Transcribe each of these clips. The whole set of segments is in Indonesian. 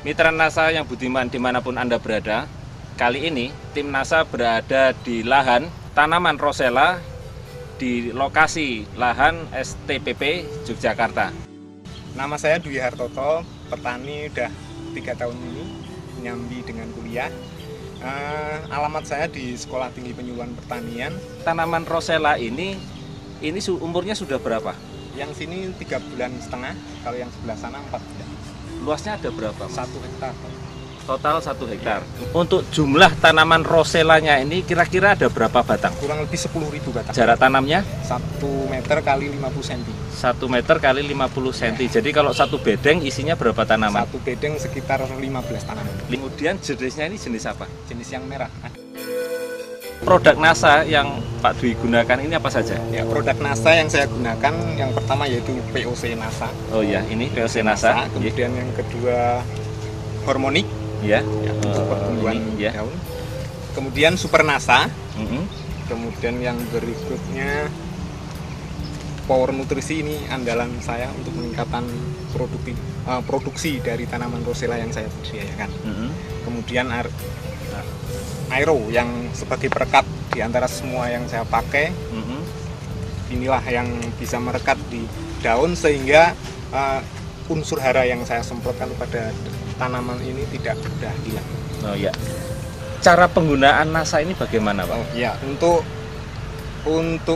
Mitra NASA yang budiman dimanapun Anda berada, kali ini tim NASA berada di lahan tanaman rosella di lokasi lahan STPP Yogyakarta. Nama saya Dwi Hartoto, petani udah 3 tahun ini, nyambi dengan kuliah. Alamat saya di Sekolah Tinggi Penyuluhan Pertanian. Tanaman rosella ini umurnya sudah berapa? Yang sini 3,5 bulan, kalau yang sebelah sana 4 bulan. Luasnya ada berapa, Mas? 1 hektar. Total 1 hektar. Untuk jumlah tanaman rosellanya ini kira-kira ada berapa batang? Kurang lebih 10.000 batang. Jarak tanamnya? 1 meter kali 50 cm. 1 meter kali 50 cm. Jadi kalau satu bedeng isinya berapa tanaman? Satu bedeng sekitar 15 tanaman. Kemudian jenisnya ini jenis apa? Jenis yang merah. Produk NASA yang Pak Dwi gunakan ini apa saja? Ya, produk NASA yang saya gunakan yang pertama yaitu POC NASA. Oh ya, ini POC NASA. Kemudian yang kedua Hormonic. Ya, untuk pertumbuhan ya. daun. Kemudian Super NASA. Kemudian yang berikutnya Power Nutrisi, ini andalan saya untuk meningkatkan produksi dari tanaman rosella yang saya budidayakan. Kemudian Aero yang sebagai perekat di antara semua yang saya pakai. Inilah yang bisa merekat di daun sehingga unsur hara yang saya semprotkan pada tanaman ini tidak mudah hilang. Oh ya. Cara penggunaan NASA ini bagaimana, Pak? Oh ya, untuk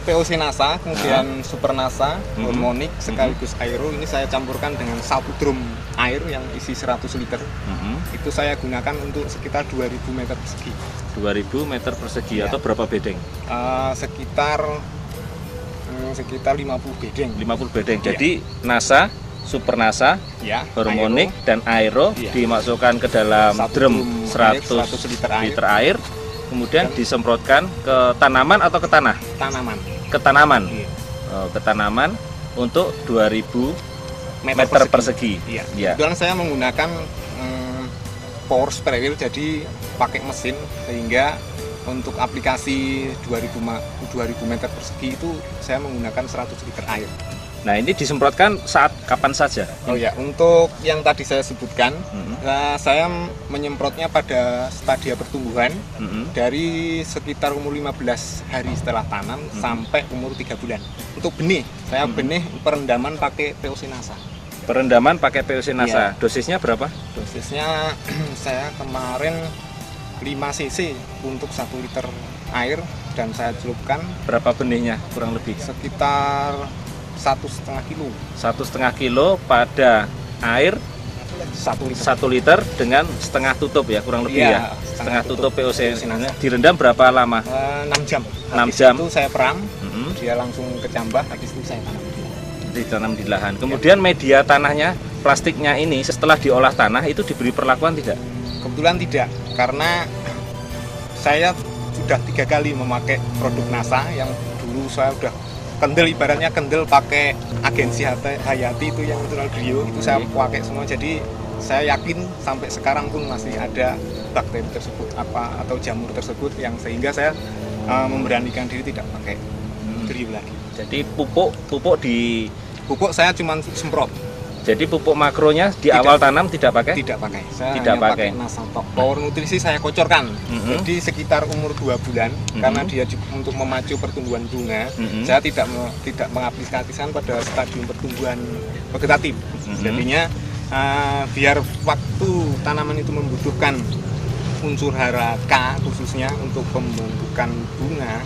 POC NASA, kemudian Super NASA, Hormonic sekaligus Aero, ini saya campurkan dengan 1 drum air yang isi 100 liter. Itu saya gunakan untuk sekitar 2000 meter persegi. 2000 meter persegi ya. Atau berapa bedeng? Sekitar 50 bedeng. 50 bedeng. Jadi NASA, Super NASA, ya, Hormonic dan Aero dimasukkan ke dalam drum 100 liter air. Kemudian disemprotkan ke tanaman atau ke tanah? Tanaman. Ke tanaman. Iya. Ke tanaman untuk 2000 meter persegi. Iya. Ya. Kebetulan saya menggunakan power sprayer, jadi pakai mesin, sehingga untuk aplikasi 2000 meter persegi itu saya menggunakan 100 liter air. Nah, ini disemprotkan saat kapan saja? Oh ya, untuk yang tadi saya sebutkan, saya menyemprotnya pada stadia pertumbuhan dari sekitar umur 15 hari setelah tanam sampai umur 3 bulan. Untuk benih, saya benih perendaman pakai POC NASA. Perendaman pakai POC NASA. Ya. Dosisnya berapa? Dosisnya saya kemarin 5 cc untuk 1 liter air dan saya celupkan. Berapa benihnya kurang lebih? Sekitar 1,5 kilo. 1,5 kilo pada air 1 liter dengan setengah tutup ya, kurang lebih ya. Setengah tutup POC. Direndam berapa lama? 6 jam. 6 jam. Itu saya peram, dia langsung kecambah, habis itu saya tanam. Ditanam di lahan. Kemudian media tanahnya, plastiknya ini setelah diolah tanah itu diberi perlakuan tidak? Kebetulan tidak, karena saya sudah 3 kali memakai produk NASA. Yang dulu saya udah kendel, ibaratnya kendel pakai agensi Hayati itu yang natural bio, itu saya pakai semua. Jadi saya yakin sampai sekarang pun masih ada bakteri tersebut atau jamur tersebut, yang sehingga saya memberanikan diri tidak pakai bio lagi. Jadi pupuk saya cuma semprot. Jadi pupuk makronya di awal tanam tidak pakai? Tidak pakai. Saya tidak hanya pakai NASA Top. Power Nutrisi saya kocorkan. Jadi sekitar umur 2 bulan, karena dia untuk memacu pertumbuhan bunga, saya tidak mengaplikasikan pada stadium pertumbuhan vegetatif. Jadinya biar waktu tanaman itu membutuhkan unsur hara K khususnya untuk pembentukan bunga,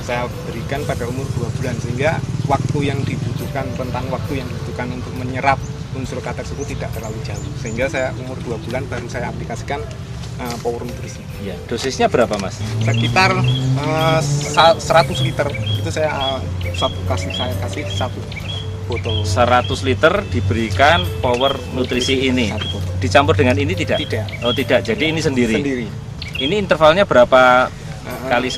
saya berikan pada umur 2 bulan, sehingga waktu yang dibutuhkan, rentang waktu yang dibutuhkan untuk menyerap unsur K tersebut tidak terlalu jauh, sehingga saya umur 2 bulan baru saya aplikasikan Power Nutrisi. Ya, dosisnya berapa, Mas? Sekitar 100 liter itu saya kasih 1 botol. 100 liter diberikan Power Nutrisi ini. Dicampur dengan ini tidak? Tidak. Oh tidak, jadi ini sendiri? Sendiri. Ini intervalnya berapa kali?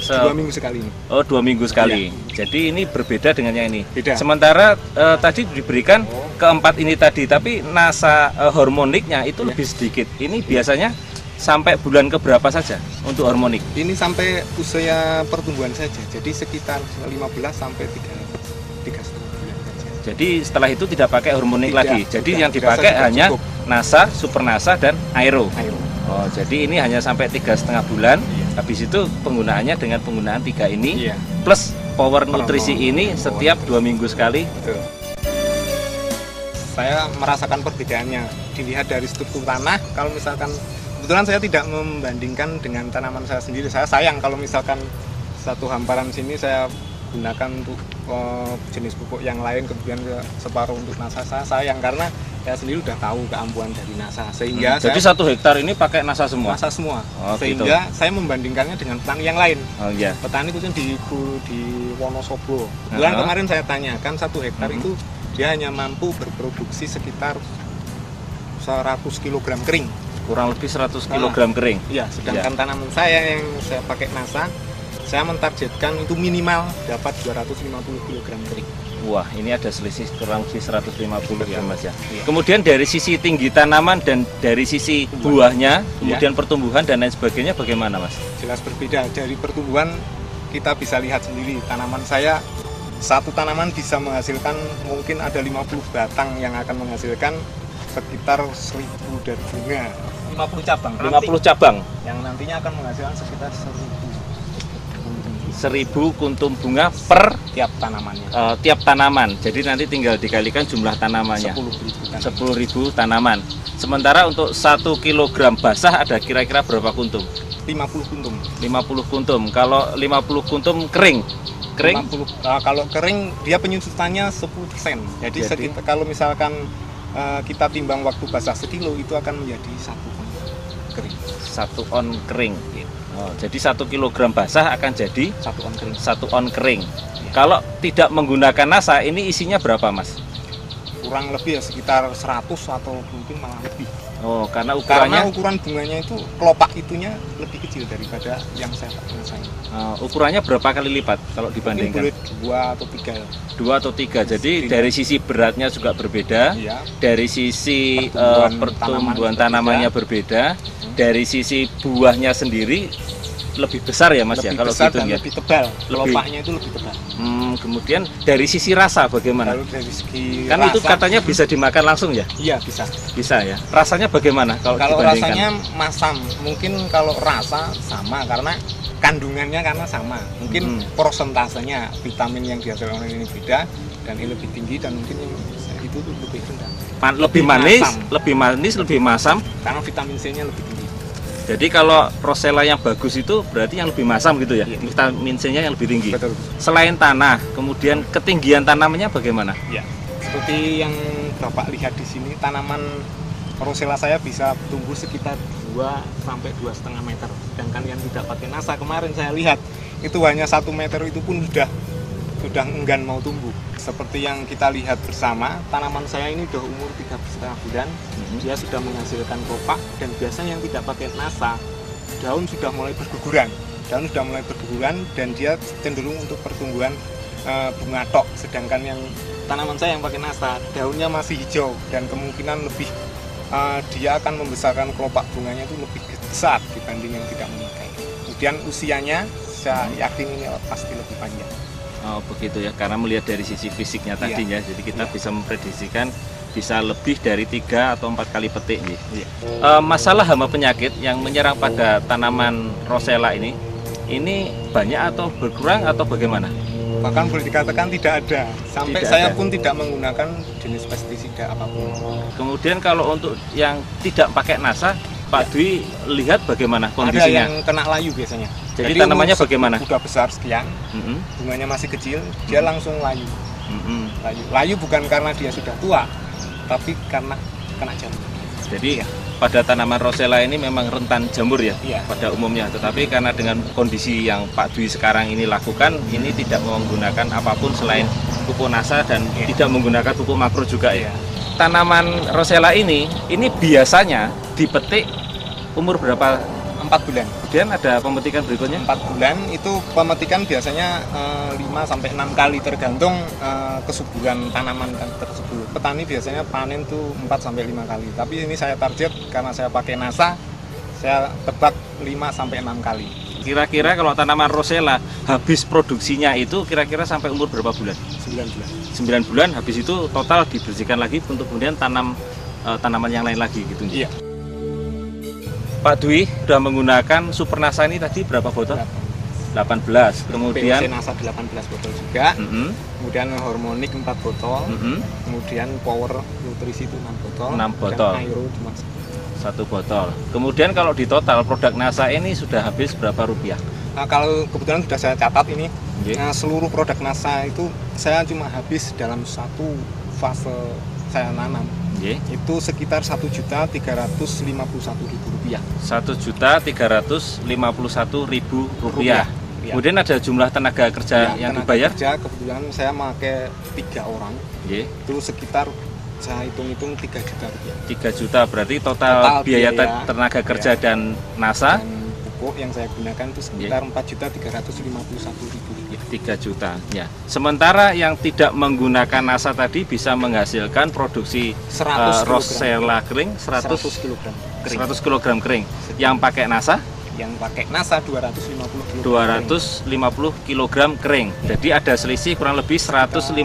2 minggu sekali. Oh, 2 minggu sekali. Iya. Jadi ini berbeda dengan yang ini. Beda. Sementara tadi diberikan keempat ini tadi, tapi NASA hormoniknya itu lebih sedikit. Ini biasanya sampai bulan keberapa saja untuk hormonik? Ini sampai usia pertumbuhan saja, jadi sekitar 15 sampai 3,5 bulan saja. Jadi setelah itu tidak pakai hormonik tidak, lagi. Jadi tidak, yang dipakai hanya cukup NASA, Super NASA, dan Aero. Aero. Oh, jadi ini hanya sampai 3,5 bulan. Iya. Habis itu penggunaannya dengan penggunaan 3 ini, Iya. plus power nutrisi ini power setiap 2 minggu sekali. Betul. Saya merasakan perbedaannya. Dilihat dari struktur tanah, kalau misalkan kebetulan saya tidak membandingkan dengan tanaman saya sendiri. Saya sayang kalau misalkan satu hamparan sini saya gunakan untuk jenis pupuk yang lain, kemudian separuh untuk NASA. Saya sayang karena saya sendiri udah tahu keampuhan dari NASA, sehingga Jadi 1 hektar ini pakai NASA semua? NASA semua. Oh, sehingga gitu. saya membandingkannya dengan petani yang lain. Oh iya. Petani khususnya di Wonosobo. Bulan kemarin saya tanyakan 1 hektar itu dia hanya mampu berproduksi sekitar 100 kg kering. Kurang lebih 100 kg kering. Iya, sedangkan tanaman saya yang saya pakai NASA, saya mentargetkan itu minimal dapat 250 kg kering. Wah, ini ada selisih kurang lebih 150 ya Mas ya. Iya. Kemudian dari sisi tinggi tanaman dan dari sisi buahnya, kemudian pertumbuhan dan lain sebagainya bagaimana Mas? Jelas berbeda. Dari pertumbuhan kita bisa lihat sendiri, tanaman saya satu tanaman bisa menghasilkan mungkin ada 50 batang yang akan menghasilkan sekitar 1000 dari bunga. 50 cabang. 50 cabang. Yang nantinya akan menghasilkan sekitar 1000 kuntum bunga per tiap tanamannya. Tiap tanaman. Jadi nanti tinggal dikalikan jumlah tanamannya. 10.000 tanaman. Sementara untuk 1 kg basah ada kira-kira berapa kuntum? 50 kuntum. 50 kuntum. Kalau 50 kuntum kering? Kering? 50, kalau kering dia penyusutannya 10%. Jadi sekitar, kalau misalkan kita timbang waktu basah sekilo itu akan menjadi 1 on kering. 1 on kering. Oh, jadi 1 kg basah akan jadi 1 on kering. 1 on kering. Ya. Kalau tidak menggunakan NASA, ini isinya berapa Mas? Kurang lebih ya sekitar 100 atau mungkin malah lebih. Oh, karena Karena ukuran bunganya itu kelopak itunya lebih kecil daripada yang saya pakai NASA. Ukurannya berapa kali lipat kalau dibandingkan? Mungkin boleh 2 atau 3. 2 atau 3. Jadi dari sisi beratnya juga berbeda. Iya. Dari sisi pertumbuhan tanamannya berbeda. Dari sisi buahnya sendiri lebih besar ya Mas lebih ya kalau besar gitu dan ya. lebih tebal. Kelopaknya itu lebih tebal. Kemudian dari sisi rasa bagaimana? Kalau dari segi Kan rasa, itu katanya bisa dimakan langsung ya? Iya, bisa. Bisa ya. Rasanya bagaimana kalau dibandingkan? Rasanya masam. Mungkin kalau rasa sama karena kandungannya karena sama. Mungkin prosentasenya vitamin yang dihasilkan ini beda dan ini lebih tinggi dan mungkin itu lebih rendah. Lebih manis, lebih masam karena vitamin C-nya lebih tinggi. Jadi kalau Rosella yang bagus itu berarti yang lebih masam gitu ya, vitamin C-nya yang lebih tinggi. Betul. Selain tanah, kemudian ketinggian tanamannya bagaimana? Ya, seperti yang Bapak lihat di sini, tanaman Rosella saya bisa tumbuh sekitar 2 sampai 2,5 meter. Sedangkan yang tidak pakai NASA kemarin saya lihat itu hanya 1 meter itu pun sudah enggan mau tumbuh. Seperti yang kita lihat bersama, tanaman saya ini udah umur 3,5 bulan. Dia sudah menghasilkan kelopak dan biasanya yang tidak pakai NASA, daun sudah mulai berguguran. Dan dia cenderung untuk pertumbuhan bunga tok. Sedangkan yang tanaman saya yang pakai NASA, daunnya masih hijau dan kemungkinan lebih dia akan membesarkan kelopak bunganya itu lebih besar dibanding yang tidak memakai. Kemudian usianya saya yakin ini pasti lebih panjang. Oh begitu ya, karena melihat dari sisi fisiknya tadinya, jadi kita bisa memprediksikan bisa lebih dari 3 atau 4 kali petik. Masalah hama penyakit yang menyerang pada tanaman Rosella ini banyak atau berkurang atau bagaimana? Bahkan boleh dikatakan tidak ada. Sampai tidak saya ada. pun tidak menggunakan jenis pestisida apapun. Kemudian kalau untuk yang tidak pakai NASA, Pak Dwi lihat bagaimana kondisinya? Ada yang kena layu biasanya. Jadi tanamannya bagaimana? Sudah besar sekian, bunganya masih kecil, dia langsung layu. Layu bukan karena dia sudah tua, tapi karena kena jamur. Jadi pada tanaman Rosella ini memang rentan jamur ya, pada umumnya. Tetapi karena dengan kondisi yang Pak Dwi sekarang ini lakukan, ini tidak menggunakan apapun selain pupuk NASA dan tidak menggunakan pupuk makro juga ya. Tanaman Rosella ini biasanya dipetik umur berapa? 4 bulan. Kemudian ada pemetikan berikutnya? 4 bulan itu pemetikan biasanya 5-6 kali tergantung kesuburan tanaman tersebut. Petani biasanya panen tuh 4-5 kali. Tapi ini saya target karena saya pakai NASA, saya tebak 5-6 kali. Kira-kira kalau tanaman Rosella habis produksinya itu kira-kira sampai umur berapa bulan? 9 bulan. 9 bulan, habis itu total dibersihkan lagi untuk kemudian tanam tanaman yang lain lagi gitu. Iya. Pak Dwi sudah menggunakan Super NASA ini tadi berapa botol? 18. Kemudian POC NASA 18 botol juga. Kemudian Harmonic 4 botol. Kemudian Power Nutrisi itu 6 botol. 6 botol. Dan Aero cuma 1 botol. Kemudian kalau di total produk NASA ini sudah habis berapa rupiah? Nah, kalau kebetulan sudah saya catat ini, seluruh produk NASA itu saya cuma habis dalam satu fase saya nanam. Itu sekitar Rp1.351.000. Rp1.351.000. Kemudian ada jumlah tenaga kerja yang dibayar? Kerja, kebetulan saya memakai 3 orang. Itu sekitar saya hitung-hitung 3 juta rupiah. 3 juta berarti total biaya tenaga kerja dan NASA. Dan pupuk yang saya gunakan itu sekitar Rp4.351.000. 3 juta ya. Sementara yang tidak menggunakan NASA tadi bisa menghasilkan produksi 100 Rosella kering 100 kg kering. Yang pakai NASA? Yang pakai NASA 250 kg kering. Jadi ada selisih kurang lebih 150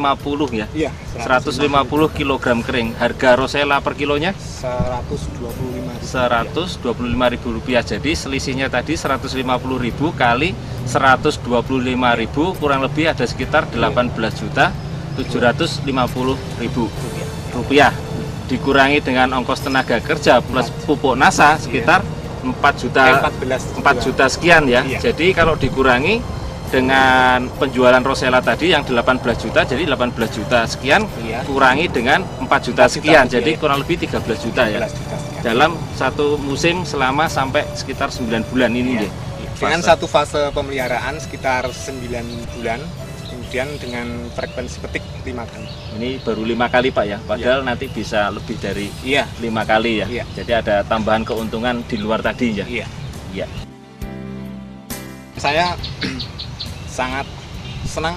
ya. Iya, 150 kg kering. Harga Rosella per kilonya? Rp125.000. Jadi selisihnya tadi 150.000 kali 125.000 kurang lebih ada sekitar 18.750.000 rupiah. Dikurangi dengan ongkos tenaga kerja plus pupuk NASA sekitar 4 juta sekian ya. Jadi kalau dikurangi dengan penjualan Rosella tadi yang 18 juta, jadi 18 juta sekian kurangi dengan 4 juta sekian, jadi kurang lebih 13 juta ya. Dalam satu musim selama sampai sekitar 9 bulan ini ya. Dengan satu fase pemeliharaan sekitar 9 bulan, kemudian dengan frekuensi petik 5 kali. Ini baru 5 kali Pak ya, padahal nanti bisa lebih dari 5 kali ya. Jadi ada tambahan keuntungan di luar tadi ya. Iya. Saya sangat senang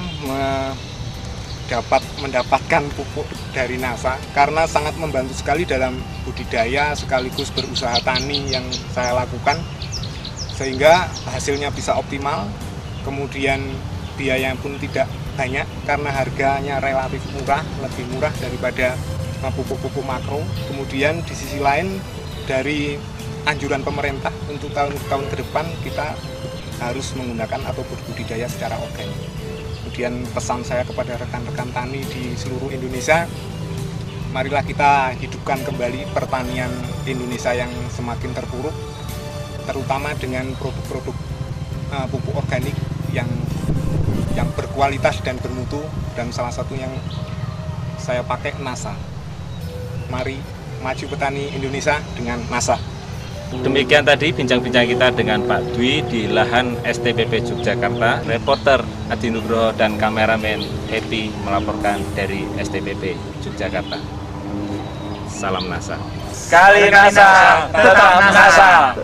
mendapatkan pupuk dari NASA karena sangat membantu sekali dalam budidaya sekaligus berusaha tani yang saya lakukan, sehingga hasilnya bisa optimal, kemudian biaya pun tidak banyak karena harganya relatif murah, lebih murah daripada pupuk-pupuk makro. Kemudian di sisi lain dari anjuran pemerintah untuk tahun-tahun ke depan kita harus menggunakan atau berbudidaya secara organik. Kemudian pesan saya kepada rekan-rekan tani di seluruh Indonesia, marilah kita hidupkan kembali pertanian Indonesia yang semakin terpuruk, terutama dengan produk-produk pupuk organik yang berkualitas dan bermutu, dan salah satu yang saya pakai NASA. Mari maju petani Indonesia dengan NASA. Demikian tadi bincang-bincang kita dengan Pak Dwi di lahan STPP Yogyakarta. Reporter Adi Nugroho dan kameramen Happy melaporkan dari STPP Yogyakarta. Salam NASA. Sekali NASA, tetap NASA.